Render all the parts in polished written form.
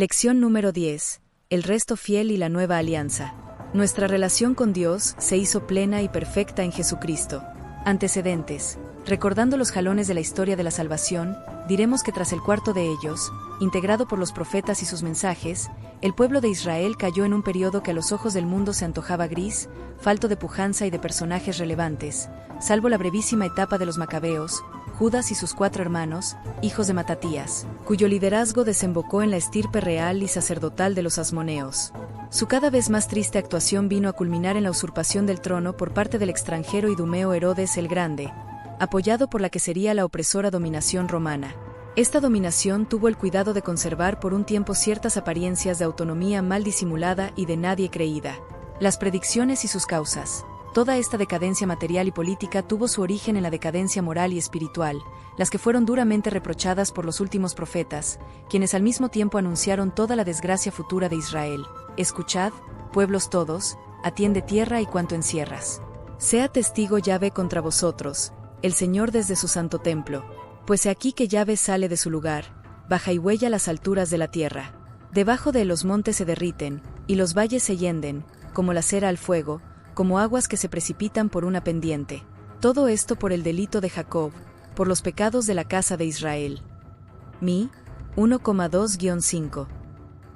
Lección número 10. El resto fiel y la nueva alianza. Nuestra relación con Dios se hizo plena y perfecta en Jesucristo. Antecedentes. Recordando los jalones de la historia de la salvación, diremos que tras el cuarto de ellos, integrado por los profetas y sus mensajes, el pueblo de Israel cayó en un periodo que a los ojos del mundo se antojaba gris, falto de pujanza y de personajes relevantes, salvo la brevísima etapa de los macabeos, Judas y sus 4 hermanos, hijos de Matatías, cuyo liderazgo desembocó en la estirpe real y sacerdotal de los asmoneos. Su cada vez más triste actuación vino a culminar en la usurpación del trono por parte del extranjero idumeo Herodes el Grande, apoyado por la que sería la opresora dominación romana. Esta dominación tuvo el cuidado de conservar por un tiempo ciertas apariencias de autonomía mal disimulada y de nadie creída. Las predicciones y sus causas. Toda esta decadencia material y política tuvo su origen en la decadencia moral y espiritual, las que fueron duramente reprochadas por los últimos profetas, quienes al mismo tiempo anunciaron toda la desgracia futura de Israel. Escuchad, pueblos todos, atiende tierra y cuanto encierras. Sea testigo Yahvé contra vosotros, el Señor desde su santo templo, pues he aquí que Yahvé sale de su lugar, baja y huella las alturas de la tierra. Debajo de él los montes se derriten, y los valles se hienden, como la cera al fuego, como aguas que se precipitan por una pendiente. Todo esto por el delito de Jacob, por los pecados de la casa de Israel. Mi 1,2-5.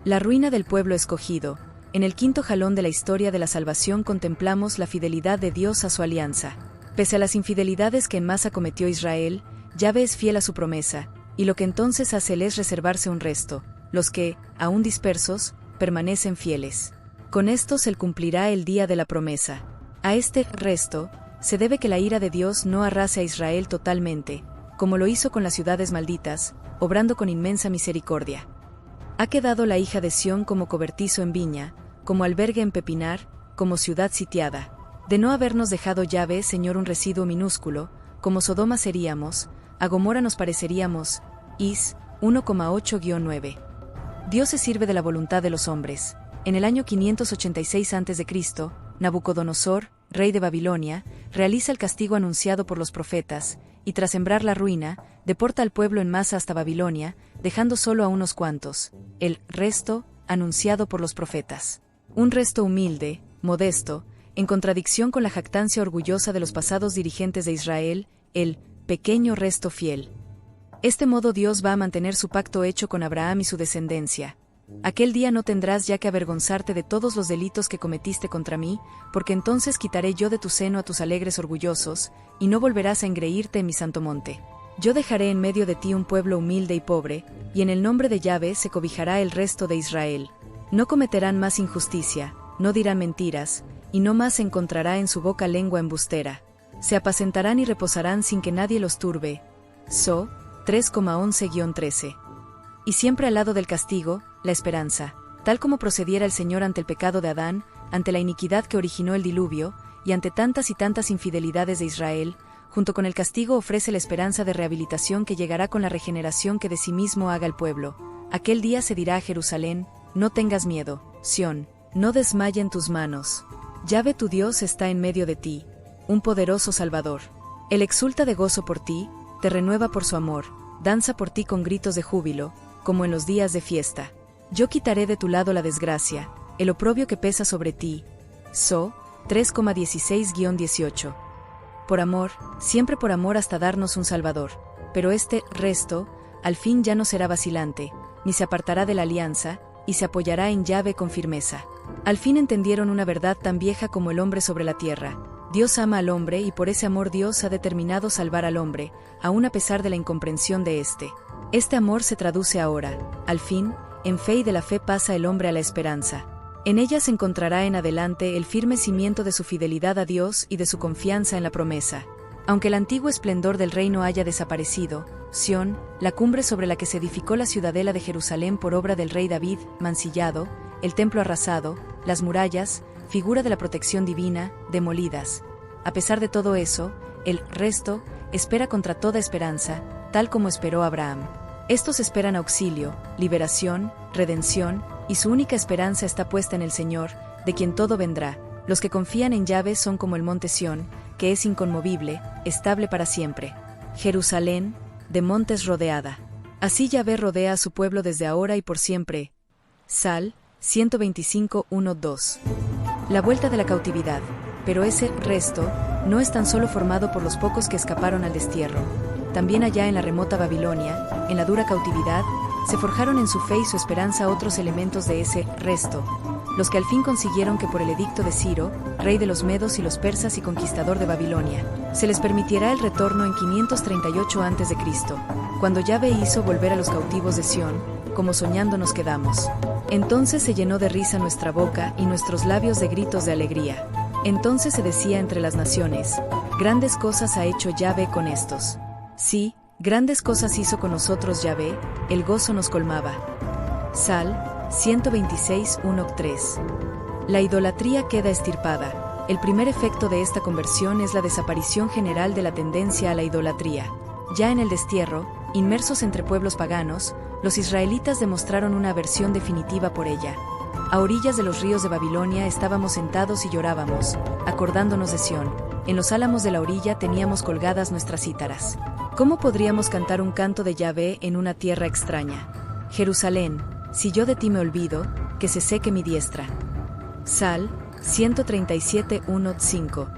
La ruina del pueblo escogido. En el quinto jalón de la historia de la salvación contemplamos la fidelidad de Dios a su alianza. Pese a las infidelidades que en masa cometió Israel, Yahvé es fiel a su promesa, y lo que entonces hace él es reservarse un resto, los que, aún dispersos, permanecen fieles. Con estos él cumplirá el día de la promesa. A este resto, se debe que la ira de Dios no arrase a Israel totalmente, como lo hizo con las ciudades malditas, obrando con inmensa misericordia. Ha quedado la hija de Sión como cobertizo en viña, como albergue en pepinar, como ciudad sitiada. De no habernos dejado Yahvé, Señor, un residuo minúsculo, como Sodoma seríamos, a Gomorra nos pareceríamos. Is 1,8-9. Dios se sirve de la voluntad de los hombres. En el año 586 a.C., Nabucodonosor, rey de Babilonia, realiza el castigo anunciado por los profetas, y tras sembrar la ruina, deporta al pueblo en masa hasta Babilonia, dejando solo a unos cuantos, el resto, anunciado por los profetas. Un resto humilde, modesto, en contradicción con la jactancia orgullosa de los pasados dirigentes de Israel, el pequeño resto fiel. Este modo Dios va a mantener su pacto hecho con Abraham y su descendencia. Aquel día no tendrás ya que avergonzarte de todos los delitos que cometiste contra mí, porque entonces quitaré yo de tu seno a tus alegres orgullosos, y no volverás a engreírte en mi santo monte. Yo dejaré en medio de ti un pueblo humilde y pobre, y en el nombre de Yahvé se cobijará el resto de Israel. No cometerán más injusticia, no dirán mentiras, y no más se encontrará en su boca lengua embustera. Se apacentarán y reposarán sin que nadie los turbe. So 3,11-13. Y siempre al lado del castigo, la esperanza, tal como procediera el Señor ante el pecado de Adán, ante la iniquidad que originó el diluvio, y ante tantas y tantas infidelidades de Israel, junto con el castigo ofrece la esperanza de rehabilitación que llegará con la regeneración que de sí mismo haga el pueblo. Aquel día se dirá a Jerusalén, no tengas miedo, Sión, no desmayen tus manos. Yahvé tu Dios está en medio de ti, un poderoso Salvador. Él exulta de gozo por ti, te renueva por su amor, danza por ti con gritos de júbilo, como en los días de fiesta. Yo quitaré de tu lado la desgracia, el oprobio que pesa sobre ti. So 3,16-18. Por amor, siempre por amor hasta darnos un Salvador. Pero este resto, al fin ya no será vacilante, ni se apartará de la alianza, y se apoyará en Yahvé con firmeza. Al fin entendieron una verdad tan vieja como el hombre sobre la tierra. Dios ama al hombre y por ese amor Dios ha determinado salvar al hombre, aun a pesar de la incomprensión de éste. Este amor se traduce ahora, al fin, en fe y de la fe pasa el hombre a la esperanza. En ella se encontrará en adelante el firme cimiento de su fidelidad a Dios y de su confianza en la promesa. Aunque el antiguo esplendor del reino haya desaparecido, Sión, la cumbre sobre la que se edificó la ciudadela de Jerusalén por obra del rey David, mancillado, el templo arrasado, las murallas, figura de la protección divina, demolidas. A pesar de todo eso, el resto espera contra toda esperanza, tal como esperó Abraham. Estos esperan auxilio, liberación, redención, y su única esperanza está puesta en el Señor, de quien todo vendrá. Los que confían en Yahvé son como el monte Sión, que es inconmovible, estable para siempre. Jerusalén, de montes rodeada. Así Yahvé rodea a su pueblo desde ahora y por siempre. Sal 125:1-2. La vuelta de la cautividad. Pero ese resto no es tan solo formado por los pocos que escaparon al destierro. También allá en la remota Babilonia, en la dura cautividad, se forjaron en su fe y su esperanza otros elementos de ese resto, los que al fin consiguieron que por el edicto de Ciro, rey de los medos y los persas y conquistador de Babilonia, se les permitiera el retorno en 538 a.C., cuando Yahvé hizo volver a los cautivos de Sión, como soñando nos quedamos. Entonces se llenó de risa nuestra boca y nuestros labios de gritos de alegría. Entonces se decía entre las naciones, grandes cosas ha hecho Yahvé con estos. Sí, grandes cosas hizo con nosotros Yahvé, el gozo nos colmaba. Sal 126:1-3. La idolatría queda extirpada. El primer efecto de esta conversión es la desaparición general de la tendencia a la idolatría. Ya en el destierro, inmersos entre pueblos paganos, los israelitas demostraron una aversión definitiva por ella. A orillas de los ríos de Babilonia estábamos sentados y llorábamos, acordándonos de Sión. En los álamos de la orilla teníamos colgadas nuestras cítaras. ¿Cómo podríamos cantar un canto de Yahvé en una tierra extraña? Jerusalén, si yo de ti me olvido, que se seque mi diestra. Sal 137:1-5.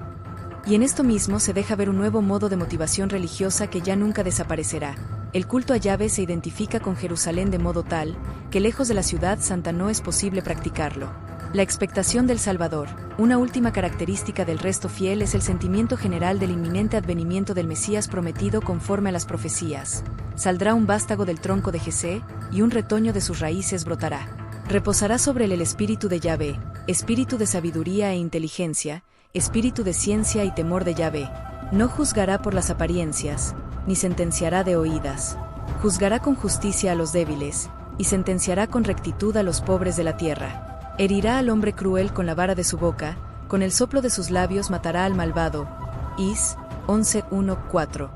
Y en esto mismo se deja ver un nuevo modo de motivación religiosa que ya nunca desaparecerá. El culto a Yahvé se identifica con Jerusalén de modo tal, que lejos de la ciudad santa no es posible practicarlo. La expectación del Salvador. Una última característica del resto fiel es el sentimiento general del inminente advenimiento del Mesías prometido conforme a las profecías. Saldrá un vástago del tronco de Jesé, y un retoño de sus raíces brotará. Reposará sobre él el espíritu de Yahvé, espíritu de sabiduría e inteligencia, espíritu de ciencia y temor de Yahvé. No juzgará por las apariencias, ni sentenciará de oídas. Juzgará con justicia a los débiles, y sentenciará con rectitud a los pobres de la tierra. Herirá al hombre cruel con la vara de su boca, con el soplo de sus labios matará al malvado. Is 11:1-4.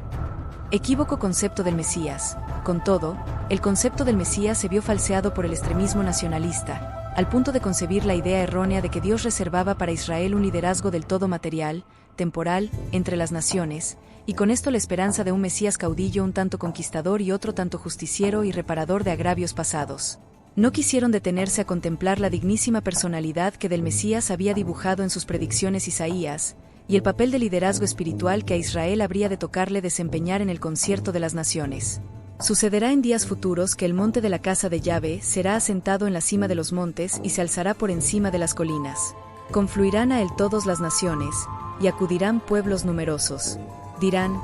Equívoco concepto del Mesías. Con todo, el concepto del Mesías se vio falseado por el extremismo nacionalista, al punto de concebir la idea errónea de que Dios reservaba para Israel un liderazgo del todo material, temporal, entre las naciones, y con esto la esperanza de un Mesías caudillo un tanto conquistador y otro tanto justiciero y reparador de agravios pasados. No quisieron detenerse a contemplar la dignísima personalidad que del Mesías había dibujado en sus predicciones Isaías, y el papel de liderazgo espiritual que a Israel habría de tocarle desempeñar en el concierto de las naciones. Sucederá en días futuros que el monte de la casa de Yahvé será asentado en la cima de los montes y se alzará por encima de las colinas. Confluirán a él todas las naciones, y acudirán pueblos numerosos. Dirán,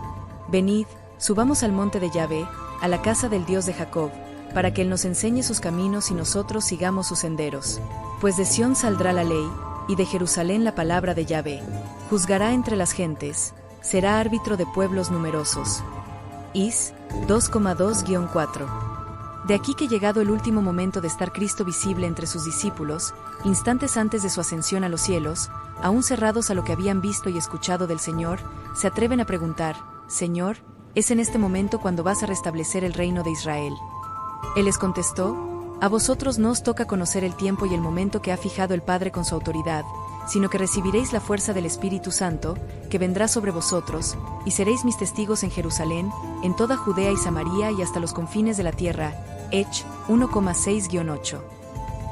venid, subamos al monte de Yahvé, a la casa del Dios de Jacob, para que él nos enseñe sus caminos y nosotros sigamos sus senderos. Pues de Sión saldrá la ley, y de Jerusalén la palabra de Yahvé. Juzgará entre las gentes, será árbitro de pueblos numerosos. Is 2,2-4. De aquí que llegado el último momento de estar Cristo visible entre sus discípulos, instantes antes de su ascensión a los cielos, aún cerrados a lo que habían visto y escuchado del Señor, se atreven a preguntar, Señor, ¿es en este momento cuando vas a restablecer el reino de Israel? Él les contestó, a vosotros no os toca conocer el tiempo y el momento que ha fijado el Padre con su autoridad, sino que recibiréis la fuerza del Espíritu Santo, que vendrá sobre vosotros, y seréis mis testigos en Jerusalén, en toda Judea y Samaria y hasta los confines de la tierra. Hech 1,6-8.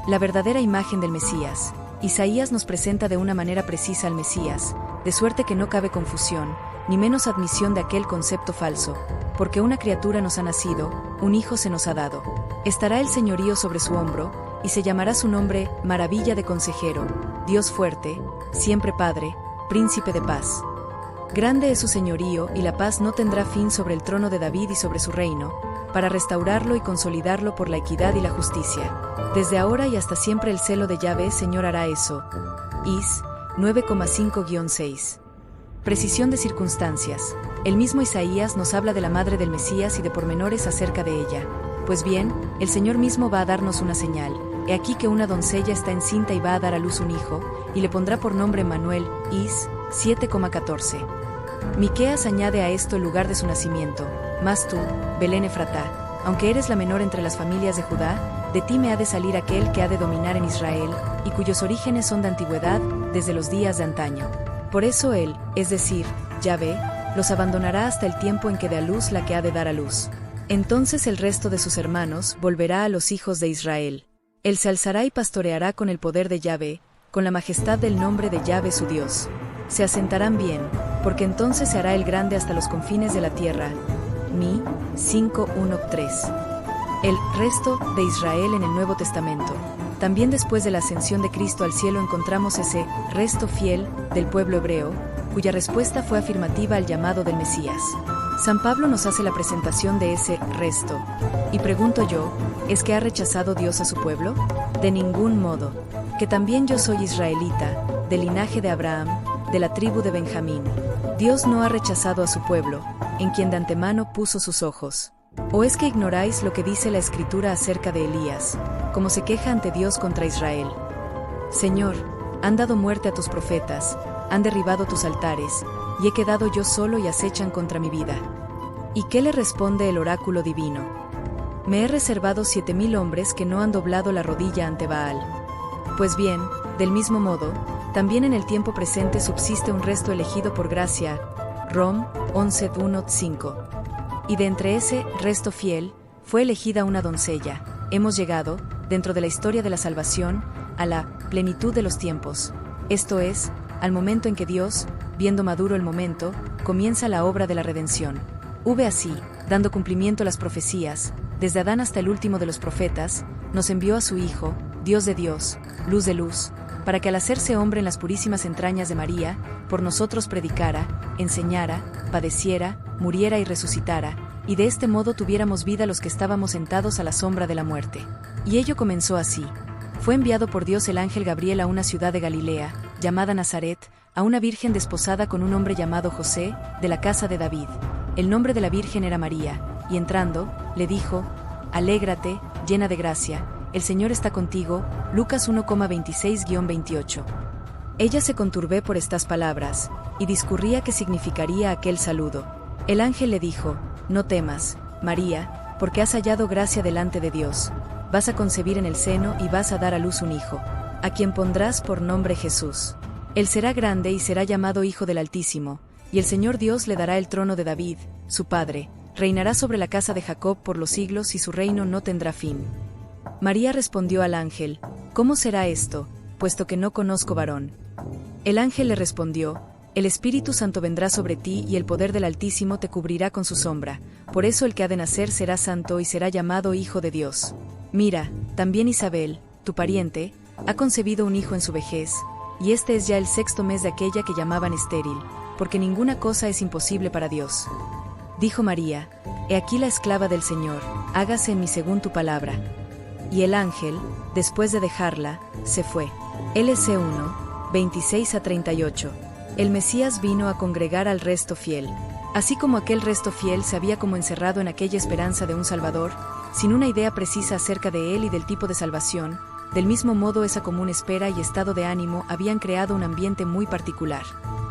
La verdadera imagen del Mesías. Isaías nos presenta de una manera precisa al Mesías, de suerte que no cabe confusión, ni menos admisión de aquel concepto falso, porque una criatura nos ha nacido, un hijo se nos ha dado. Estará el señorío sobre su hombro, y se llamará su nombre, Maravilla de Consejero, Dios fuerte, siempre Padre, Príncipe de paz. Grande es su señorío y la paz no tendrá fin sobre el trono de David y sobre su reino, para restaurarlo y consolidarlo por la equidad y la justicia. Desde ahora y hasta siempre el celo de Yahvé Señor hará eso. Is 9,5-6. Precisión de circunstancias. El mismo Isaías nos habla de la madre del Mesías y de pormenores acerca de ella. Pues bien, el Señor mismo va a darnos una señal. He aquí que una doncella está encinta y va a dar a luz un hijo, y le pondrá por nombre Emmanuel. Is 7,14. Miqueas añade a esto el lugar de su nacimiento. Mas tú, Belén Efratá, aunque eres la menor entre las familias de Judá, de ti me ha de salir aquel que ha de dominar en Israel, y cuyos orígenes son de antigüedad, desde los días de antaño. Por eso él, es decir, Yahvé, los abandonará hasta el tiempo en que dé a luz la que ha de dar a luz. Entonces el resto de sus hermanos volverá a los hijos de Israel. Él se alzará y pastoreará con el poder de Yahvé, con la majestad del nombre de Yahvé su Dios. Se asentarán bien, porque entonces se hará el grande hasta los confines de la tierra. Mi 5:1-3. El resto de Israel en el Nuevo Testamento. También después de la ascensión de Cristo al cielo encontramos ese resto fiel del pueblo hebreo, cuya respuesta fue afirmativa al llamado del Mesías. San Pablo nos hace la presentación de ese resto. Y pregunto yo, ¿es que ha rechazado Dios a su pueblo? De ningún modo. Que también yo soy israelita, del linaje de Abraham, de la tribu de Benjamín. Dios no ha rechazado a su pueblo, en quien de antemano puso sus ojos. ¿O es que ignoráis lo que dice la Escritura acerca de Elías, como se queja ante Dios contra Israel? Señor, han dado muerte a tus profetas, han derribado tus altares, y he quedado yo solo y acechan contra mi vida. ¿Y qué le responde el oráculo divino? Me he reservado 7,000 hombres que no han doblado la rodilla ante Baal. Pues bien, del mismo modo, también en el tiempo presente subsiste un resto elegido por gracia. Rom 11:1-5. Y de entre ese resto fiel, fue elegida una doncella. Hemos llegado, dentro de la historia de la salvación, a la plenitud de los tiempos. Esto es, al momento en que Dios, viendo maduro el momento, comienza la obra de la redención. Así, dando cumplimiento a las profecías, desde Adán hasta el último de los profetas, nos envió a su Hijo, Dios de Dios, luz de luz, para que al hacerse hombre en las purísimas entrañas de María, por nosotros predicara, enseñara, padeciera, muriera y resucitara, y de este modo tuviéramos vida los que estábamos sentados a la sombra de la muerte. Y ello comenzó así. Fue enviado por Dios el ángel Gabriel a una ciudad de Galilea, llamada Nazaret, a una virgen desposada con un hombre llamado José, de la casa de David. El nombre de la virgen era María, y entrando, le dijo: Alégrate, llena de gracia, el Señor está contigo. Lucas 1,26-28. Ella se conturbé por estas palabras, y discurría qué significaría aquel saludo. El ángel le dijo: No temas, María, porque has hallado gracia delante de Dios. Vas a concebir en el seno y vas a dar a luz un hijo, a quien pondrás por nombre Jesús. Él será grande y será llamado Hijo del Altísimo, y el Señor Dios le dará el trono de David, su padre, reinará sobre la casa de Jacob por los siglos y su reino no tendrá fin. María respondió al ángel: ¿Cómo será esto, puesto que no conozco varón? El ángel le respondió: El Espíritu Santo vendrá sobre ti y el poder del Altísimo te cubrirá con su sombra, por eso el que ha de nacer será santo y será llamado Hijo de Dios. Mira, también Isabel, tu pariente, ha concebido un hijo en su vejez, y este es ya el 6º mes de aquella que llamaban estéril, porque ninguna cosa es imposible para Dios. Dijo María: He aquí la esclava del Señor, hágase en mí según tu palabra. Y el ángel, después de dejarla, se fue. LC 1, 26-38. El Mesías vino a congregar al resto fiel. Así como aquel resto fiel se había como encerrado en aquella esperanza de un Salvador, sin una idea precisa acerca de él y del tipo de salvación, del mismo modo esa común espera y estado de ánimo habían creado un ambiente muy particular.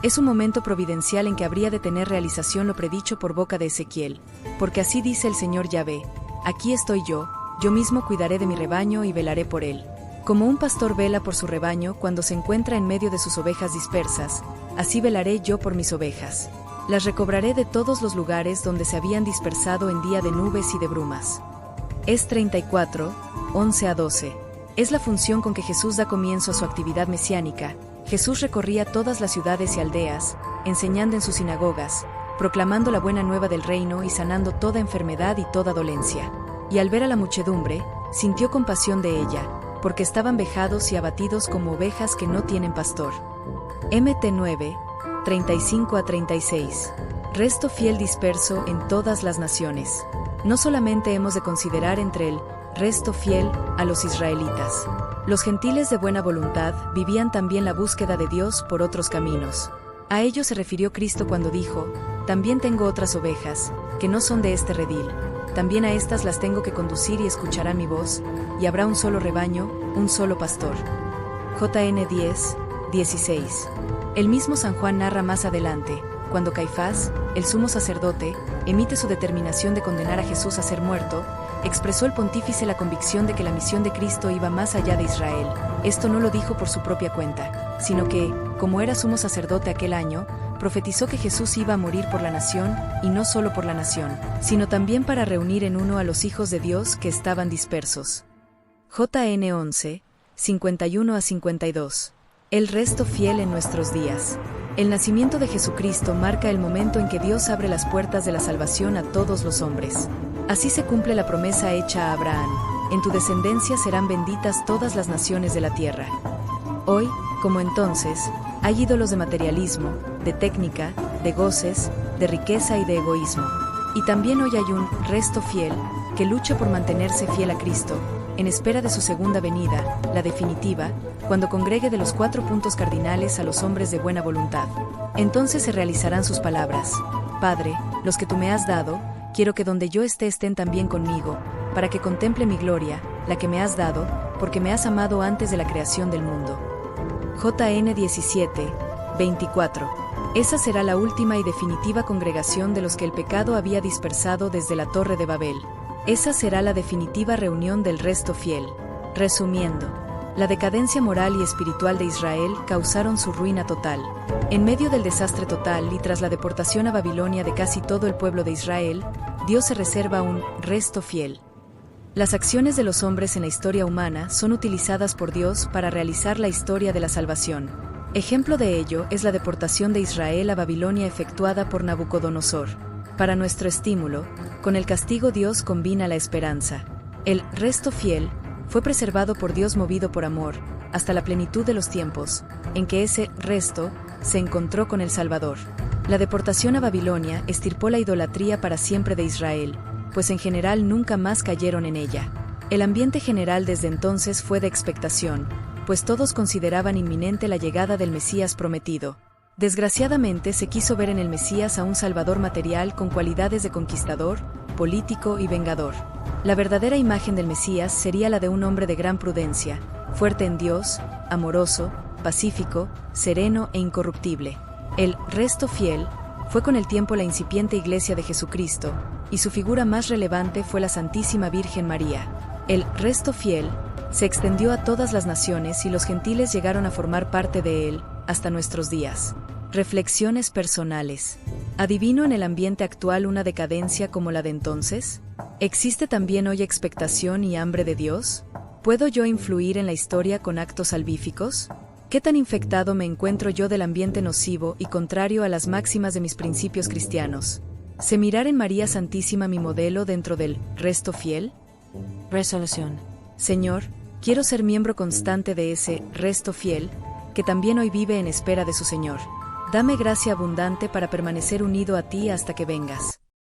Es un momento providencial en que habría de tener realización lo predicho por boca de Ezequiel, porque así dice el Señor Yahvé: Aquí estoy yo mismo cuidaré de mi rebaño y velaré por él. Como un pastor vela por su rebaño cuando se encuentra en medio de sus ovejas dispersas, así velaré yo por mis ovejas. Las recobraré de todos los lugares donde se habían dispersado en día de nubes y de brumas. Es 34, 11-12. Es la función con que Jesús da comienzo a su actividad mesiánica. Jesús recorría todas las ciudades y aldeas, enseñando en sus sinagogas, proclamando la buena nueva del reino y sanando toda enfermedad y toda dolencia. Y al ver a la muchedumbre, sintió compasión de ella, porque estaban vejados y abatidos como ovejas que no tienen pastor. Mt 9, 35-36. Resto fiel disperso en todas las naciones. No solamente hemos de considerar entre el resto fiel a los israelitas. Los gentiles de buena voluntad vivían también la búsqueda de Dios por otros caminos. A ello se refirió Cristo cuando dijo: También tengo otras ovejas, que no son de este redil. También a estas las tengo que conducir y escucharán mi voz, y habrá un solo rebaño, un solo pastor. JN 10, 16. El mismo San Juan narra más adelante, cuando Caifás, el sumo sacerdote, emite su determinación de condenar a Jesús a ser muerto, expresó el pontífice la convicción de que la misión de Cristo iba más allá de Israel. Esto no lo dijo por su propia cuenta, sino que, como era sumo sacerdote aquel año, profetizó que Jesús iba a morir por la nación, y no solo por la nación, sino también para reunir en uno a los hijos de Dios que estaban dispersos. JN 11, 51 a 52. El resto fiel en nuestros días. El nacimiento de Jesucristo marca el momento en que Dios abre las puertas de la salvación a todos los hombres. Así se cumple la promesa hecha a Abraham: en tu descendencia serán benditas todas las naciones de la tierra. Hoy, como entonces, hay ídolos de materialismo, de técnica, de goces, de riqueza y de egoísmo. Y también hoy hay un resto fiel que lucha por mantenerse fiel a Cristo, en espera de su segunda venida, la definitiva, cuando congregue de los 4 puntos cardinales a los hombres de buena voluntad. Entonces se realizarán sus palabras: Padre, los que tú me has dado, quiero que donde yo esté estén también conmigo, para que contemple mi gloria, la que me has dado, porque me has amado antes de la creación del mundo. JN 17, 24. Esa será la última y definitiva congregación de los que el pecado había dispersado desde la Torre de Babel. Esa será la definitiva reunión del resto fiel. Resumiendo, la decadencia moral y espiritual de Israel causaron su ruina total. En medio del desastre total y tras la deportación a Babilonia de casi todo el pueblo de Israel, Dios se reserva un resto fiel. Las acciones de los hombres en la historia humana son utilizadas por Dios para realizar la historia de la salvación. Ejemplo de ello es la deportación de Israel a Babilonia efectuada por Nabucodonosor. Para nuestro estímulo, con el castigo Dios combina la esperanza. El resto fiel fue preservado por Dios movido por amor, hasta la plenitud de los tiempos, en que ese resto se encontró con el Salvador. La deportación a Babilonia extirpó la idolatría para siempre de Israel, pues en general nunca más cayeron en ella. El ambiente general desde entonces fue de expectación, pues todos consideraban inminente la llegada del Mesías prometido. Desgraciadamente se quiso ver en el Mesías a un salvador material con cualidades de conquistador, político y vengador. La verdadera imagen del Mesías sería la de un hombre de gran prudencia, fuerte en Dios, amoroso, pacífico, sereno e incorruptible. El resto fiel fue con el tiempo la incipiente Iglesia de Jesucristo, y su figura más relevante fue la Santísima Virgen María. El resto fiel se extendió a todas las naciones y los gentiles llegaron a formar parte de él, hasta nuestros días. Reflexiones personales. ¿Adivino en el ambiente actual una decadencia como la de entonces? ¿Existe también hoy expectación y hambre de Dios? ¿Puedo yo influir en la historia con actos salvíficos? ¿Qué tan infectado me encuentro yo del ambiente nocivo y contrario a las máximas de mis principios cristianos? ¿Sé mirar en María Santísima mi modelo dentro del resto fiel? Resolución. Señor, quiero ser miembro constante de ese resto fiel, que también hoy vive en espera de su Señor. Dame gracia abundante para permanecer unido a ti hasta que vengas.